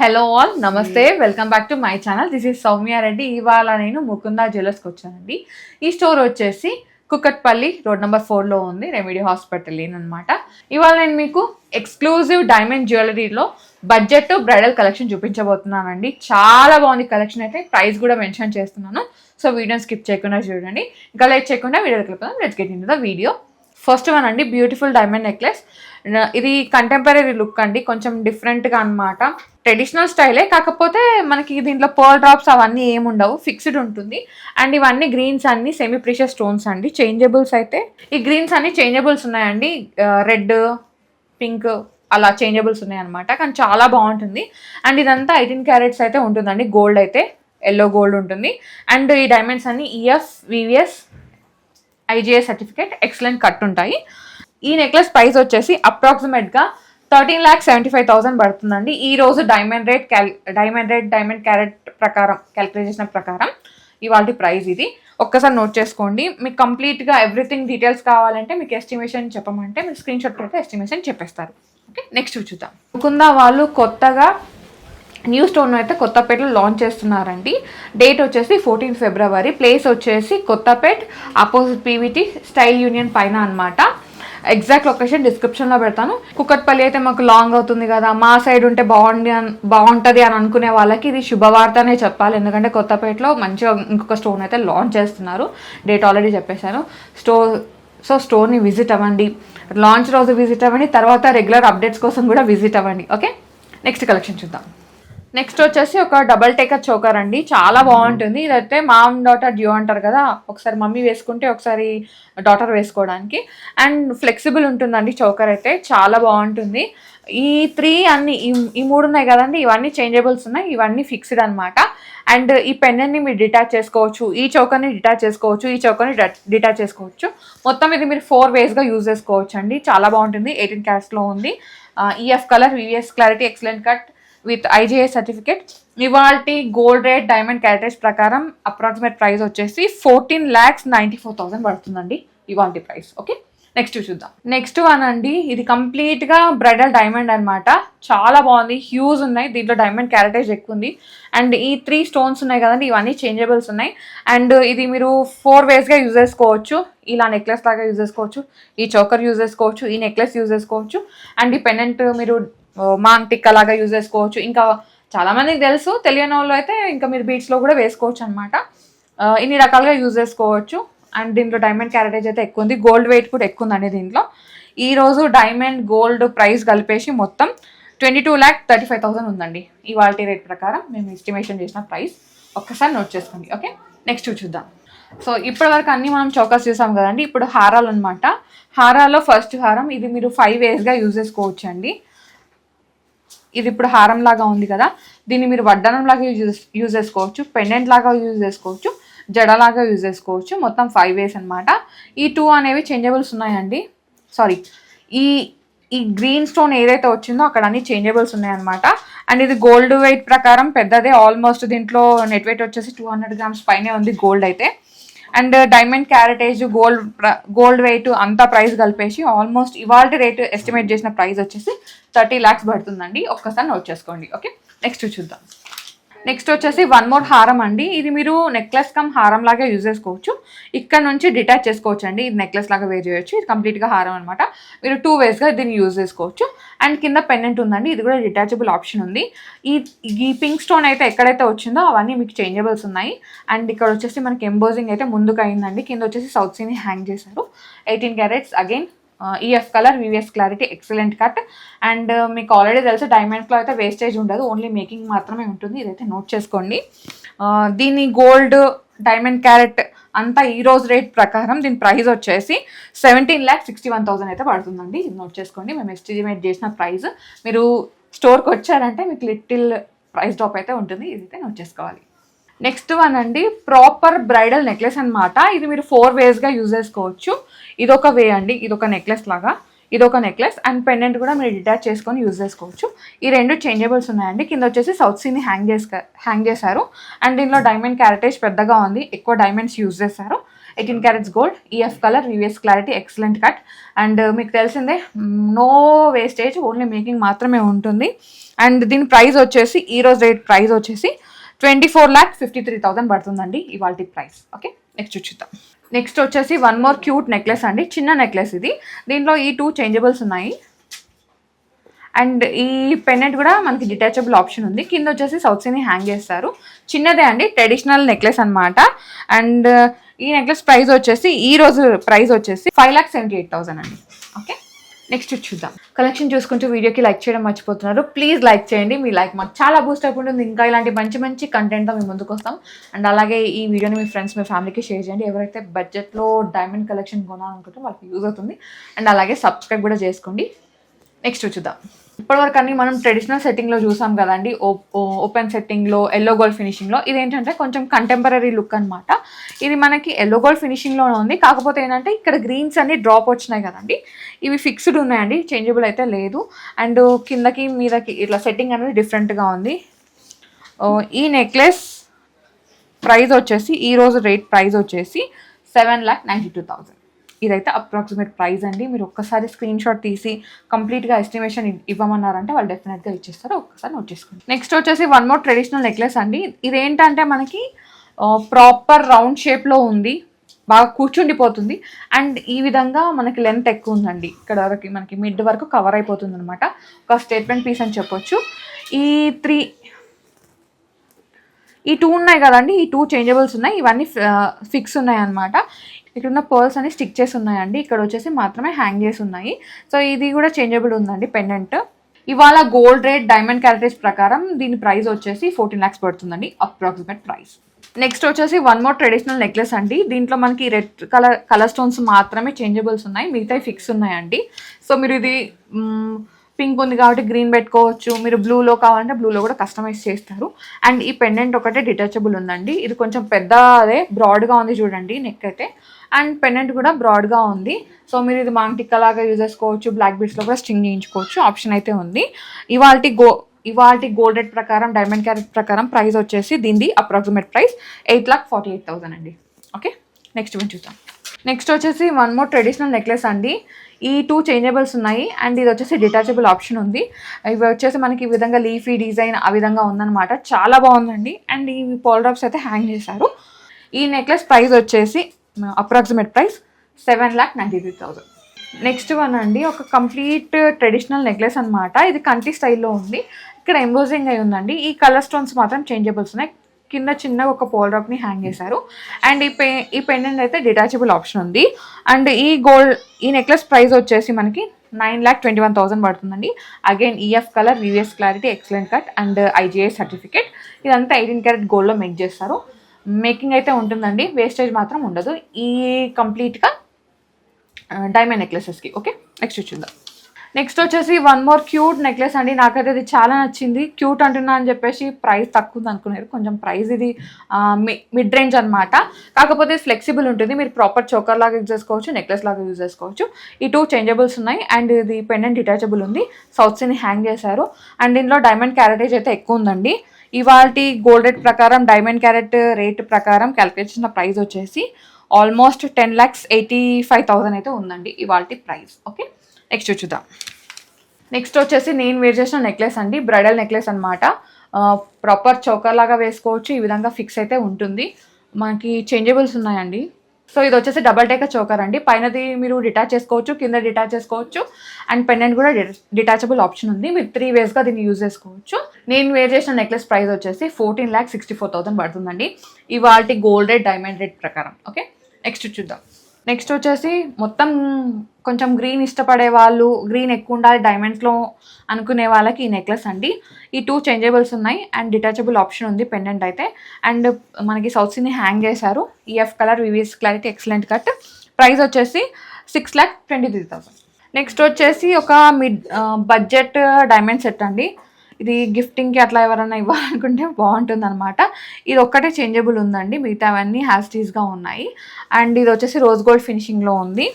Hello all, నమస్తే, welcome back to my channel. This is Soumya Reddy. ఇవాళ నేను ముకుందా జ్యువెలర్స్కి వచ్చానండి. ఈ స్టోర్ వచ్చేసి కుక్కట్పల్లి రోడ్ నెంబర్ 4లో ఉంది, రెమెడీ హాస్పిటల్ అనమాట. ఇవాళ నేను మీకు ఎక్స్క్లూజివ్ డైమండ్ జ్యువెలరీలో బడ్జెట్ బ్రైడల్ కలెక్షన్ చూపించబోతున్నానండి. చాలా బాగుంది కలెక్షన్ అయితే, ప్రైస్ కూడా మెన్షన్ చేస్తున్నాను. సో వీడియోని స్కిప్ చేయకుండా చూడండి. ఇంకా లేట్ చేయకుండా వీడియోకి వెళ్ళిపోతాం. Let's get into the video. First one అండి, బ్యూటిఫుల్ డైమండ్ నెక్లెస్. ఇది కంటెంపరీ లుక్ అండి, కొంచెం డిఫరెంట్గా అనమాట. ట్రెడిషనల్ స్టైలే, కాకపోతే మనకి దీంట్లో పర్ల్ డ్రాప్స్ అవన్నీ ఏముండవు, ఫిక్స్డ్ ఉంటుంది. అండ్ ఇవన్నీ గ్రీన్స్ అన్ని సెమీ ప్రీషియస్ స్టోన్స్ అండి. చేంజబుల్స్ అయితే ఈ గ్రీన్స్ అన్ని చేంజబుల్స్ ఉన్నాయండి. రెడ్, పింక్ అలా చేంజబుల్స్ ఉన్నాయన్నమాట. కానీ చాలా బాగుంటుంది. అండ్ ఇదంతా 18 క్యారెట్స్ అయితే ఉంటుందండి. గోల్డ్ అయితే ఎల్లో గోల్డ్ ఉంటుంది. అండ్ ఈ డైమండ్స్ అన్ని EF, VVS, IGI certificate, excellent cut ఉంటాయి. ఈ నెక్లెస్ ప్రైస్ వచ్చేసి అప్రాక్సిమేట్గా 13,75,000 పడుతుందండి. ఈ రోజు డైమండ్ క్యారెట్ ప్రకారం క్యాలిక్యులేట్ చేసిన ప్రకారం ఇవాళ ప్రైస్ ఇది. ఒక్కసారి నోట్ చేసుకోండి. మీకు కంప్లీట్గా ఎవ్రీథింగ్ డీటెయిల్స్ కావాలంటే మీకు ఎస్టిమేషన్ చెప్పమంటే మీరు స్క్రీన్ షాట్ పెడితే ఎస్టిమేషన్ చెప్పేస్తారు. ఓకే, నెక్స్ట్ చూద్దాం. ముకుందా వాళ్ళు కొత్తగా న్యూ స్టోర్ అయితే కొత్తపేటలో లాంచ్ చేస్తున్నారండి. డేట్ వచ్చేసి 14 ఫిబ్రవరి. ప్లేస్ వచ్చేసి Kothapet, opposite PVT style union పైన అనమాట. ఎగ్జాక్ట్ లొకేషన్ డిస్క్రిప్షన్లో పెడతాను. కుక్కట్పల్లి అయితే మాకు లాంగ్ అవుతుంది కదా, మా సైడ్ ఉంటే బాగుంటుంది అని అనుకునే వాళ్ళకి ఇది శుభవార్తనే చెప్పాలి. ఎందుకంటే కొత్తపేటలో మంచిగా ఇంకొక స్టోర్ అయితే లాంచ్ చేస్తున్నారు. డేట్ ఆల్రెడీ చెప్పేశాను. స్టోర్ని విజిట్ అవ్వండి. లాంచ్ రోజు విజిట్ అవ్వండి, తర్వాత రెగ్యులర్ అప్డేట్స్ కోసం కూడా విజిట్ అవ్వండి. ఓకే, నెక్స్ట్ కలెక్షన్ చూద్దాం. నెక్స్ట్ వచ్చేసి ఒక డబల్ టేకర్ చోకర్ అండి. చాలా బాగుంటుంది. ఇదైతే మామ్ డాటర్ డ్యూ అంటారు కదా, ఒకసారి మమ్మీ వేసుకుంటే ఒకసారి డాటర్ వేసుకోవడానికి. అండ్ ఫ్లెక్సిబుల్ ఉంటుందండి చోకర్ అయితే, చాలా బాగుంటుంది. ఈ 3 అన్ని ఈ 3 ఉన్నాయి కదండి, ఇవన్నీ చేంజబుల్స్ ఉన్నాయి, ఇవన్నీ ఫిక్స్డ్ అనమాట. అండ్ ఈ పెన్నెన్ని మీరు డిటాచ్ చేసుకోవచ్చు, ఈ చోకర్ని డిటాచ్ చేసుకోవచ్చు, ఈ చోకర్ని డిటాచ్ చేసుకోవచ్చు. మొత్తం ఇది మీరు 4 వేస్గా యూజ్ చేసుకోవచ్చు అండి. చాలా బాగుంటుంది. 18 క్యారెట్స్లో ఉంది. EF colour, VVS clarity, excellent cut with IGI certificate. ఇవాల్టి గోల్డ్ రేట్ డైమండ్ క్యారెటేజ్ ప్రకారం అప్రాక్సిమేట్ ప్రైస్ వచ్చేసి 14,94,000 పడుతుందండి ఇవాల్టి ప్రైస్. ఓకే, నెక్స్ట్ చూద్దాం. నెక్స్ట్ వన్ అండి, ఇది కంప్లీట్గా బ్రైడల్ డైమండ్ అనమాట. చాలా బాగుంది, హ్యూజ్ ఉన్నాయి. దీంట్లో డైమండ్ క్యారెటేజ్ ఎక్కువ ఉంది. అండ్ ఈ 3 స్టోన్స్ ఉన్నాయి కదండి, ఇవన్నీ చేంజబుల్స్ ఉన్నాయి. అండ్ ఇది మీరు 4 వేస్గా యూజ్ చేసుకోవచ్చు. ఇలా నెక్లెస్ లాగా యూజ్ చేసుకోవచ్చు, ఈ చోకర్ యూజ్ చేసుకోవచ్చు, ఈ నెక్లెస్ యూజ్ చేసుకోవచ్చు. అండ్ ఈ పెండెంట్ మీరు మాంటిక్ అలాగా యూజ్ చేసుకోవచ్చు. ఇంకా చాలా మందికి తెలుసు, తెలియని వాళ్ళు అయితే ఇంకా మీరు బీట్స్లో కూడా వేసుకోవచ్చు అనమాట. ఇన్ని రకాలుగా యూజ్ చేసుకోవచ్చు. అండ్ దీంట్లో డైమండ్ క్యారెటేజ్ అయితే ఎక్కువ ఉంది, గోల్డ్ వెయిట్ కూడా ఎక్కువ ఉందండి దీంట్లో. ఈరోజు డైమండ్ గోల్డ్ ప్రైస్ కలిపేసి మొత్తం 22,35,000 ఉందండి ఇవాళ రేట్ ప్రకారం మేము ఎస్టిమేషన్ చేసిన ప్రైస్. ఒక్కసారి నోట్ చేసుకోండి. ఓకే, నెక్స్ట్ చూద్దాం. సో ఇప్పటి వరకు అన్నీ మనం చౌకస్ చూసాం కదండి. ఇప్పుడు హారాలు అనమాట. హారాల్లో ఫస్ట్ హారం, ఇది మీరు 5 వేస్గా యూజ్ చేసుకోవచ్చు అండి. ఇది ఇప్పుడు హారం లాగా ఉంది కదా, దీన్ని మీరు వడ్డానం లాగా యూజ్ చేసుకోవచ్చు, పెండెంట్ లాగా యూజ్ చేసుకోవచ్చు, జడలాగా యూజ్ చేసుకోవచ్చు. మొత్తం 5 వేస్ అనమాట. ఈ 2 అనేవి చేంజబుల్స్ ఉన్నాయండి. సారీ, ఈ గ్రీన్ స్టోన్ ఏదైతే వచ్చిందో అక్కడ అన్ని చేంజబుల్స్ ఉన్నాయన్నమాట. అండ్ ఇది గోల్డ్ వెయిట్ ప్రకారం పెద్దదే, ఆల్మోస్ట్ దీంట్లో నెట్ వెయిట్ వచ్చేసి 200 గ్రామ్స్ పైనే ఉంది గోల్డ్ అయితే. అండ్ డైమండ్ క్యారెటేజ్, గోల్డ్ వెయిట్ అంతా ప్రైస్ కలిపేసి ఆల్మోస్ట్ ఇవాళ రేట్ ఎస్టిమేట్ చేసిన ప్రైస్ వచ్చేసి 30 lakhs పడుతుందండి. ఒక్కసారి నోట్ చేసుకోండి. ఓకే, నెక్స్ట్ చూద్దాం. నెక్స్ట్ వచ్చేసి 1 more హారం అండి. ఇది మీరు నెక్లెస్ కమ్ హారం లాగా యూజ్ చేసుకోవచ్చు. ఇక్కడ నుంచి డిటాచ్ చేసుకోవచ్చు అండి. ఇది నెక్లెస్ లాగా వేర్ చేయొచ్చు. ఇది కంప్లీట్గా హారం అనమాట. మీరు 2 వేస్గా దీన్ని యూజ్ చేసుకోవచ్చు. అండ్ కింద పెండెంట్ ఉందండి, ఇది కూడా డిటాచబుల్ ఆప్షన్ ఉంది. ఈ పింక్ స్టోన్ అయితే ఎక్కడైతే వచ్చిందో అవన్నీ మీకు చేంజబుల్స్ ఉన్నాయి. అండ్ ఇక్కడ వచ్చేసి మనకి ఎంబోజింగ్ అయితే ముందుకు అయిందండి. కింద వచ్చేసి సౌత్ సీని హ్యాంగ్ చేశారు. 18 carats, again EF colour, VVS clarity, excellent cut. And మీకు ఆల్రెడీ తెలుసు డైమండ్లో అయితే వేస్టేజ్ ఉండదు, ఓన్లీ మేకింగ్ మాత్రమే ఉంటుంది. ఇదైతే నోట్ చేసుకోండి. దీని గోల్డ్ డైమండ్ క్యారెట్ అంతా ఈ రోజు రేట్ ప్రకారం దీని ప్రైస్ వచ్చేసి 17,61,000 అయితే పడుతుందండి. ఇది నోట్ చేసుకోండి. మేము ఎస్టిమేట్ చేసిన ప్రైస్. మీరు స్టోర్కి వచ్చారంటే మీకు లిటిల్ ప్రైస్ డ్రాప్ అయితే ఉంటుంది. ఇదైతే నోట్ చేసుకోవాలి. నెక్స్ట్ వన్ అండి, ప్రాపర్ బ్రైడల్ నెక్లెస్ అనమాట. ఇది మీరు 4 వేస్గా యూజ్ చేసుకోవచ్చు. ఇదొక వే అండి, ఇదొక నెక్లెస్ లాగా, ఇదొక నెక్లెస్. అండ్ పెండెంట్ కూడా మీరు డిటాచ్ చేసుకొని యూజ్ చేసుకోవచ్చు. ఈ 2 చేంజబుల్స్ ఉన్నాయండి. కింద వచ్చేసి సౌత్ సీని హ్యాంగ్ చేశారు. అండ్ దీనిలో డైమండ్ క్యారెటేజ్ పెద్దగా ఉంది, ఎక్కువ డైమండ్స్ యూజ్ చేశారు. 18 carats gold, EF colour, VVS clarity, excellent cut. And మీకు తెలిసిందే నో వేస్టేజ్, ఓన్లీ మేకింగ్ మాత్రమే ఉంటుంది. అండ్ దీని ప్రైస్ వచ్చేసి ఈరోజు రేట్ ప్రైస్ వచ్చేసి 24,53,000 పడుతుందండి ఇవాళ ప్రైస్. ఓకే, నెక్స్ట్ చూద్దాం. నెక్స్ట్ వచ్చేసి వన్ మోర్ క్యూట్ నెక్లెస్ అండి, చిన్న నెక్లెస్ ఇది. దీంట్లో ఈ 2 చేంజబుల్స్ ఉన్నాయి. అండ్ ఈ పెండెంట్ కూడా మనకి డిటాచబుల్ ఆప్షన్ ఉంది. కింద వచ్చేసి సౌత్ సీని హ్యాంగ్ చేస్తారు. చిన్నదే అండి, ట్రెడిషనల్ నెక్లెస్ అనమాట. అండ్ ఈ నెక్లెస్ ప్రైస్ వచ్చేసి ఈ రోజు ప్రైస్ వచ్చేసి 5,78,000 అండి. ఓకే, నెక్స్ట్ చూద్దాం. కలెక్షన్ చూసుకుంటూ వీడియోకి లైక్ చేయడం మర్చిపోతున్నారు, ప్లీజ్ లైక్ చేయండి. మీ లైక్ మాకు చాలా బూస్ట్ అప్ ఉంటుంది. ఇంకా ఇలాంటి మంచి మంచి కంటెంట్తో మేము ముందుకు వస్తాం. అండ్ అలాగే ఈ వీడియోని మీ ఫ్రెండ్స్, మీ ఫ్యామిలీకి షేర్ చేయండి. ఎవరైతే బడ్జెట్లో డైమండ్ కలెక్షన్ కొనాలనుకుంటే వాళ్ళకి యూజ్ అవుతుంది. అండ్ అలాగే సబ్స్క్రైబ్ కూడా చేసుకోండి. నెక్స్ట్ చూద్దాం. ఇప్పటివరకు అన్ని మనం ట్రెడిషనల్ సెట్టింగ్లో చూసాం కదండి, ఓపెన్ సెట్టింగ్లో, ఎల్లో గోల్డ్ ఫినిషింగ్లో. ఇదేంటంటే కొంచెం కంటెంపరీ లుక్ అనమాట. ఇది మనకి ఎల్లో గోల్డ్ ఫినిషింగ్లోనే ఉంది. కాకపోతే ఏంటంటే ఇక్కడ గ్రీన్స్ అన్ని డ్రాప్ వచ్చినాయి కదండి, ఇవి ఫిక్స్డ్ ఉన్నాయండి, చేంజబుల్ అయితే లేదు. అండ్ కిందకి మీదకి ఇట్లా సెట్టింగ్ అనేది డిఫరెంట్గా ఉంది. ఈ నెక్లెస్ ప్రైస్ వచ్చేసి ఈరోజు రేట్ ప్రైస్ వచ్చేసి 7,92,000. ఇదైతే అప్రాక్సిమేట్ ప్రైస్ అండి. మీరు ఒక్కసారి స్క్రీన్ షాట్ తీసి కంప్లీట్గా ఎస్టిమేషన్ ఇవ్వమన్నారంటే వాళ్ళు డెఫినెట్గా ఇచ్చేస్తారు. ఒక్కసారి నోట్ చేసుకోండి. నెక్స్ట్ వచ్చేసి వన్ మోర్ ట్రెడిషనల్ నెక్లెస్ అండి. ఇదేంటంటే మనకి ప్రాపర్ రౌండ్ షేప్లో ఉంది, బాగా కూర్చుండిపోతుంది. అండ్ ఈ విధంగా మనకి లెంత్ ఎక్కువ ఉందండి, ఇక్కడ వరకు మనకి మిడ్ వరకు కవర్ అయిపోతుంది అనమాట. ఒక స్టేట్మెంట్ పీస్ అని చెప్పొచ్చు. ఈ 2 ఉన్నాయి కదండి, ఈ 2 చేంజబుల్స్ ఉన్నాయి, ఇవన్నీ ఫిక్స్ ఉన్నాయి అనమాట. ఇక్కడ ఉన్న పర్ల్స్ అని స్టిక్ చేసి ఉన్నాయండి, ఇక్కడ వచ్చేసి మాత్రమే హ్యాంగ్ చేసి ఉన్నాయి. సో ఇది కూడా చేంజబుల్ ఉందండి పెండెంట్. ఇవాళ గోల్డ్ రేట్ డైమండ్ క్యారెటేజ్ ప్రకారం దీని ప్రైస్ వచ్చేసి 14 lakhs పడుతుందండి, అప్రాక్సిమేట్ ప్రైస్. నెక్స్ట్ వచ్చేసి వన్ మోర్ ట్రెడిషనల్ నెక్లెస్ అండి. దీంట్లో మనకి రెడ్ కలర్ స్టోన్స్ మాత్రమే చేంజబుల్స్ ఉన్నాయి, మిగతాయి ఫిక్స్ ఉన్నాయండి. సో మీరు ఇది పింక్ ఉంది కాబట్టి గ్రీన్ పెట్టుకోవచ్చు, మీరు బ్లూలో కావాలంటే బ్లూలో కూడా కస్టమైజ్ చేస్తారు. అండ్ ఈ పెండెంట్ ఒకటే డిటాచబుల్ ఉందండి, ఇది కొంచెం పెద్ద అదే బ్రాడ్గా ఉంది చూడండి నెక్ అయితే. అండ్ పెండెంట్ కూడా బ్రాడ్గా ఉంది. సో మీరు ఇది మాంగ్ టిక్కా లాగా యూజ్ చేసుకోవచ్చు, బ్లాక్ బీడ్స్లో కూడా స్ట్రింగ్ చేయించుకోవచ్చు, ఆప్షన్ అయితే ఉంది. ఇవాళ గోల్డ్ రేట్ ప్రకారం, డైమండ్ క్యారెట్ ప్రకారం ప్రైస్ వచ్చేసి దీనిది అప్రాక్సిమేట్ ప్రైస్ 8,48,000 అండి. ఓకే, నెక్స్ట్ వన్ చూద్దాం. నెక్స్ట్ వచ్చేసి వన్ మోర్ ట్రెడిషనల్ నెక్లెస్ అండి. ఈ 2 చేంజబుల్స్ ఉన్నాయి. అండ్ ఇది వచ్చేసి డిటాచబుల్ ఆప్షన్ ఉంది. ఇవి వచ్చేసి మనకి ఈ విధంగా లీఫీ డిజైన్ ఆ విధంగా ఉందన్నమాట, చాలా బాగుందండి. అండ్ ఈ పాల్ డ్రాప్స్ అయితే హ్యాంగ్ చేశారు. ఈ నెక్లెస్ ప్రైస్ వచ్చేసి అప్రాక్సిమేట్ ప్రైస్ 7,93,000. నెక్స్ట్ వన్ అండి, ఒక కంప్లీట్ ట్రెడిషనల్ నెక్లెస్ అనమాట. ఇది కంటి స్టైల్లో ఉంది, ఇక్కడ ఎంబోజింగ్ అయి ఉందండి. ఈ కలర్ స్టోన్స్ మాత్రం చేంజబుల్స్ ఉన్నాయి. కింద చిన్న ఒక పాల్ డ్రాప్ని హ్యాంగ్ చేశారు. అండ్ ఈ పెండెంట్ అయితే డిటాచబుల్ ఆప్షన్ ఉంది. అండ్ ఈ నెక్లెస్ ప్రైస్ వచ్చేసి మనకి 9,21,000 పడుతుందండి. Again EF colour, VVS clarity, excellent cut and IGI certificate. ఇదంతా 18 క్యారెట్ గోల్డ్లో మేక్ చేస్తారు. మేకింగ్ అయితే ఉంటుందండి, వేస్టేజ్ మాత్రం ఉండదు ఈ కంప్లీట్గా డైమండ్ నెక్లెసెస్కి. ఓకే, నెక్స్ట్ చూద్దాం. నెక్స్ట్ వచ్చేసి వన్ మోర్ క్యూట్ నెక్లెస్ అండి. నాకైతే ఇది చాలా నచ్చింది. క్యూట్ అంటున్నా అని చెప్పేసి ప్రైస్ తక్కువ ఉంది అనుకున్నారు, కొంచెం ప్రైస్ ఇది మిడ్ రేంజ్ అనమాట. కాకపోతే ఫ్లెక్సిబుల్ ఉంటుంది, మీరు ప్రాపర్ చోకర్ లాగా యూజ్ చేసుకోవచ్చు, నెక్లెస్ లాగా యూజ్ చేసుకోవచ్చు. ఈ 2 చేంజబుల్స్ ఉన్నాయి. అండ్ ఇది పెండెంట్ డిటాచబుల్ ఉంది, సౌత్ సీని హ్యాంగ్ చేశారు. అండ్ దీనిలో డైమండ్ క్యారెటేజ్ అయితే ఎక్కువ ఉందండి. ఇవాళ గోల్డ్ రేట్ ప్రకారం, డైమండ్ క్యారెట్ రేట్ ప్రకారం క్యాలిక్యులేట్ చేసిన ప్రైస్ వచ్చేసి ఆల్మోస్ట్ 10,85,000 అయితే ఉందండి ఇవాళ ప్రైస్. ఓకే, నెక్స్ట్ చూద్దాం. నెక్స్ట్ వచ్చేసి నేను వేర్ చేసిన నెక్లెస్ అండి, బ్రైడల్ నెక్లెస్ అనమాట. ప్రాపర్ చౌకర్ లాగా వేసుకోవచ్చు, ఈ విధంగా ఫిక్స్ అయితే ఉంటుంది. మనకి చేంజబుల్స్ ఉన్నాయండి. సో ఇది వచ్చేసి డబల్ టేకర్ చోకర్ అండి, పైనది మీరు డిటాచ్ చేసుకోవచ్చు, కింద డిటాచ్ చేసుకోవచ్చు. అండ్ పెండెంట్ కూడా డిటాచబుల్ ఆప్షన్ ఉంది, మీరు 3 వేస్గా దీన్ని యూజ్ చేసుకోవచ్చు. నేను వేర్ చేసిన నెక్లెస్ ప్రైస్ వచ్చేసి 14,64,000 పడుతుందండి ఇవాళ గోల్డ్ రేట్ డైమండ్ రేట్ ప్రకారం. ఓకే, నెక్స్ట్ చూద్దాం. నెక్స్ట్ వచ్చేసి మొత్తం కొంచెం గ్రీన్ ఇష్టపడే వాళ్ళు, గ్రీన్ ఎక్కువ ఉండాలి డైమండ్స్లో అనుకునే వాళ్ళకి ఈ నెక్లెస్ అండి. ఈ 2 చేంజబుల్స్ ఉన్నాయి అండ్ డిటాచబుల్ ఆప్షన్ ఉంది పెండెంట్ అయితే. అండ్ మనకి సౌత్ సీని హ్యాంగ్ చేశారు. EF colour, VVS clarity, excellent cut. Price వచ్చేసి 6,23,000. నెక్స్ట్ వచ్చేసి ఒక బడ్జెట్ డైమండ్ సెట్ అండి. ఇది గిఫ్టింగ్కి అట్లా ఎవరైనా ఇవ్వాలనుకుంటే బాగుంటుంది అనమాట. ఇది ఒక్కటే చేంజబుల్ ఉందండి, మిగతావన్నీ హ్యాస్టీస్గా ఉన్నాయి. అండ్ ఇది వచ్చేసి రోజ్ గోల్డ్ ఫినిషింగ్లో ఉంది.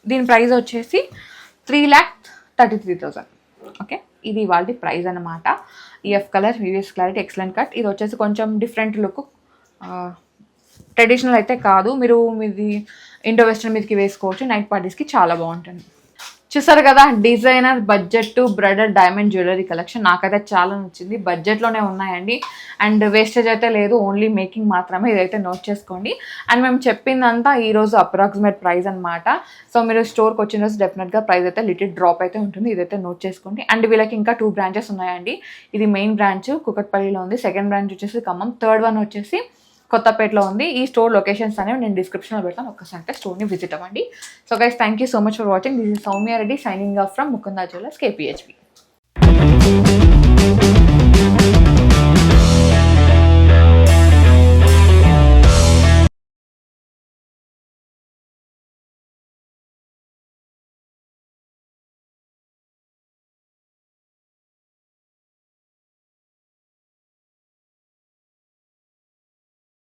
దీని ప్రైస్ వచ్చేసి 3,33,000. ఓకే, ఇది ఇవాళ ప్రైస్ అనమాట. EF colour, VVS clarity, excellent cut. ఇది వచ్చేసి కొంచెం డిఫరెంట్ లుక్, ట్రెడిషనల్ అయితే కాదు, మీరు మీది ఇండో వెస్టర్న్ మీదకి వేసుకోవచ్చు, నైట్ పార్టీస్కి చాలా బాగుంటుంది. చూసారు కదా, designer budget bridal diamond jewellery collection నాకైతే చాలా నచ్చింది. బడ్జెట్లోనే ఉన్నాయండి అండ్ వేస్టేజ్ అయితే లేదు, ఓన్లీ మేకింగ్ మాత్రమే. ఇదైతే నోట్ చేసుకోండి. అండ్ మేము చెప్పిందంతా ఈరోజు అప్రాక్సిమేట్ ప్రైస్ అనమాట. సో మీరు స్టోర్కి వచ్చిన రోజు డెఫినెట్గా ప్రైస్ అయితే లిటిల్ డ్రాప్ అయితే ఉంటుంది, ఇదైతే నోట్ చేసుకోండి. అండ్ వీళ్ళకి ఇంకా 2 బ్రాంచెస్ ఉన్నాయండి. ఇది మెయిన్ బ్రాంచ్ కుకట్పల్లిలో ఉంది, సెకండ్ బ్రాంచ్ వచ్చేసి ఖమ్మం, థర్డ్ వన్ వచ్చేసి కొత్తపేటలో ఉంది. ఈ స్టోర్ లొకేషన్స్ అనేవి నేను డిస్క్రిప్షన్లో పెడతాను, ఒక్కసారి స్టోర్ని విజిట్ అవ్వండి. So guys, thank you so much for watching. This is Soumya Reddy signing off from Mukunda jewellers, KPHP.